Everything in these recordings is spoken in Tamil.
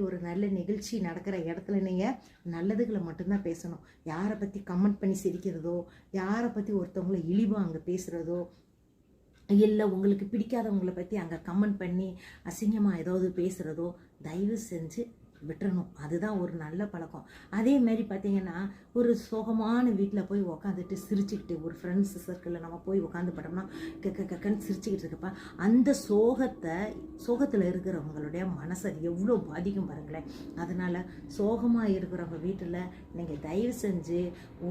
ஒரு நல்ல நிகழ்ச்சி நடக்கிற இடத்துல நீங்கள் நல்லதுகளை மட்டும்தான் பேசணும். யாரை பற்றி கமெண்ட் பண்ணி சிரிக்கிறதோ, யாரை பற்றி ஒருத்தவங்கள இழிவாக அங்கே பேசுகிறதோ, இல்லை உங்களுக்கு பிடிக்காதவங்களை பற்றி அங்கே கமெண்ட் பண்ணி அசிங்கமாக ஏதாவது பேசுகிறதோ தயவு செஞ்சு விட்டுறணும். அதுதான் ஒரு நல்ல பழக்கம். அதே மாதிரி பார்த்தீங்கன்னா, ஒரு சோகமான வீட்டில் போய் உக்காந்துட்டு சிரிச்சுக்கிட்டு, ஒரு ஃப்ரெண்ட்ஸ் சர்க்கிளில் நம்ம போய் உட்காந்து பட்டோம்னா கக்கன்னு சிரிச்சுக்கிட்டு இருக்கப்ப அந்த சோகத்தில் இருக்கிறவங்களுடைய மனசை எவ்வளோ பாதிக்கும் பாருங்களேன். அதனால் சோகமாக இருக்கிறவங்க வீட்டில் நீங்கள் தயவு செஞ்சு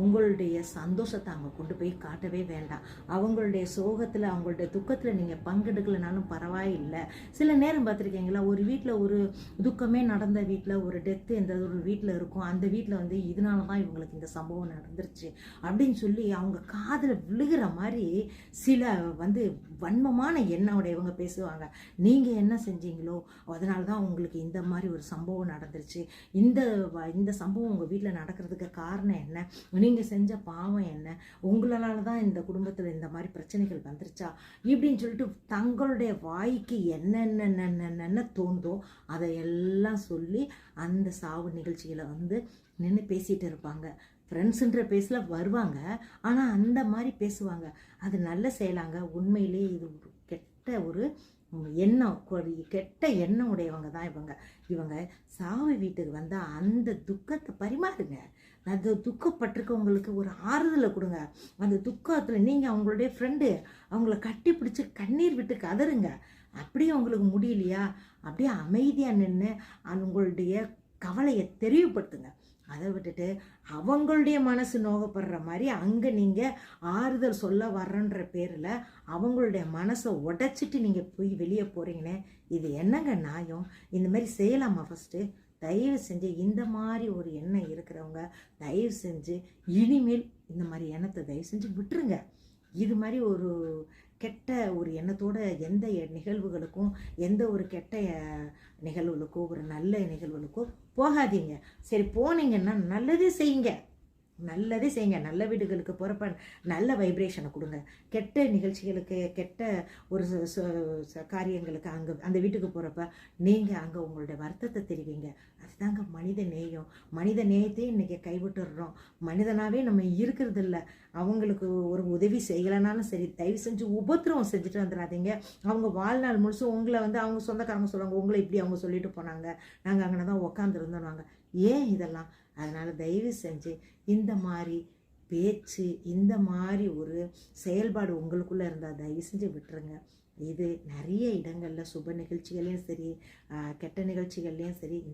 உங்களுடைய சந்தோஷத்தை அங்கே கொண்டு போய் காட்டவே வேண்டாம். அவங்களுடைய சோகத்தில், அவங்களுடைய துக்கத்தில் நீங்கள் பங்கெடுக்கலைனாலும் பரவாயில்லை. சில நேரம் பார்த்துருக்கீங்களா, ஒரு வீட்டில் ஒரு துக்கமே நடந்த வீட்டில் ஒரு டெத்து எந்த ஒரு வீட்டில் இருக்கும், அந்த வீட்டில் வந்து இதனால தான் இவங்களுக்கு இந்த சம்பவம் நடந்துருச்சு அப்படின்னு சொல்லி அவங்க காதில் விழுகிற மாதிரி சில வந்து வன்மமான எண்ணோடையவங்க பேசுவாங்க. நீங்கள் என்ன செஞ்சீங்களோ அதனால தான் உங்களுக்கு இந்த மாதிரி ஒரு சம்பவம் நடந்துருச்சு, இந்த சம்பவம் உங்கள் வீட்டில் நடக்கிறதுக்கு காரணம் என்ன, நீங்கள் செஞ்ச பாவம் என்ன, உங்களால தான் இந்த குடும்பத்தில் இந்த மாதிரி பிரச்சனைகள் வந்துருச்சா இப்படின்னு சொல்லிட்டு தங்களுடைய வாய்க்கு என்னென்ன தோணுதோ அதையெல்லாம் சொல்லி அந்த சாவு நிகழ்ச்சிகளை வந்து நின்று பேசிகிட்டு இருப்பாங்க. ஃப்ரெண்ட்ஸுன்ற பேஸில் வருவாங்க, ஆனால் அந்த மாதிரி பேசுவாங்க. அது நல்ல செயலாங்க. உண்மையிலே இது ஒரு கெட்ட ஒரு எண்ணம், கெட்ட எண்ணம் உடையவங்க தான் இவங்க சாவு வீட்டுக்கு வந்தால் அந்த துக்கத்தை பரிமாறுங்க. அந்த துக்கப்பட்டிருக்கவங்களுக்கு ஒரு ஆறுதலை கொடுங்க. அந்த துக்கத்தில் நீங்கள் அவங்களுடைய ஃப்ரெண்டு, அவங்கள கட்டி பிடிச்சி கண்ணீர் விட்டு கதறுங்க. அப்படியே அவங்களுக்கு முடியலையா, அப்படியே அமைதியாக நின்று அவங்களுடைய கவலையை தெரிவுபடுத்துங்க. அதை விட்டுட்டு அவங்களுடைய மனசு நோகப்படுற மாதிரி அங்கே நீங்கள் ஆறுதல் சொல்ல வர்றன்ற பேரில் அவங்களுடைய மனசை உடைச்சிட்டு நீங்கள் போய் வெளியே போகிறீங்கன்னே, இது என்னங்க நியாயம்? இந்த மாதிரி செய்யலாமா? ஃபஸ்ட்டு தயவு செஞ்சு இந்த மாதிரி ஒரு எண்ணம் இருக்கிறவங்க தயவு செஞ்சு இனிமேல் இந்த மாதிரி எண்ணத்தை தயவு செஞ்சு விட்டுருங்க. இது மாதிரி ஒரு கெட்ட ஒரு எண்ணத்தோட எந்த நிகழ்வுகளுக்கும், எந்த ஒரு கெட்ட நிகழ்வுகளுக்கோ ஒரு நல்ல நிகழ்வுகளுக்கோ போகாதீங்க. சரி, போனீங்கன்னா நல்லதே செய்யுங்க. நல்ல வீடுகளுக்கு போகிறப்ப நல்ல வைப்ரேஷனை கொடுங்க. கெட்ட நிகழ்ச்சிகளுக்கு, கெட்ட ஒரு காரியங்களுக்கு அந்த வீட்டுக்கு போகிறப்ப நீங்கள் அங்கே உங்களுடைய வருத்தத்தை தெரிவிங்க. அதுதாங்க மனித நேயம். மனித நேயத்தையும் இன்றைக்கி கைவிட்டுடுறோம். மனிதனாகவே நம்ம இருக்கிறது இல்லை. அவங்களுக்கு ஒரு உதவி செய்யலைனாலும் சரி, தயவு செஞ்சு உபத்திரவம் செஞ்சுட்டு வந்துடாதீங்க. அவங்க வாழ்நாள் முழுசும் உங்களை வந்து அவங்க சொந்தக்காரங்க சொல்லுவாங்க, உங்களை இப்படி அவங்க சொல்லிட்டு போனாங்க, நாங்கள் அங்கே தான் உக்காந்துருந்தோன்னுவாங்க. ஏன் இதெல்லாம்? அதனால் தயவு செஞ்சு இந்த மாதிரி பேச்சு, இந்த மாதிரி ஒரு செயல்பாடு உங்களுக்குள்ளே இருந்தால் தயவு செஞ்சு விட்டுருங்க. இது நிறைய இடங்களில் சுப நிகழ்ச்சிகள்லையும் சரி, கெட்ட நிகழ்ச்சிகள்லையும் சரி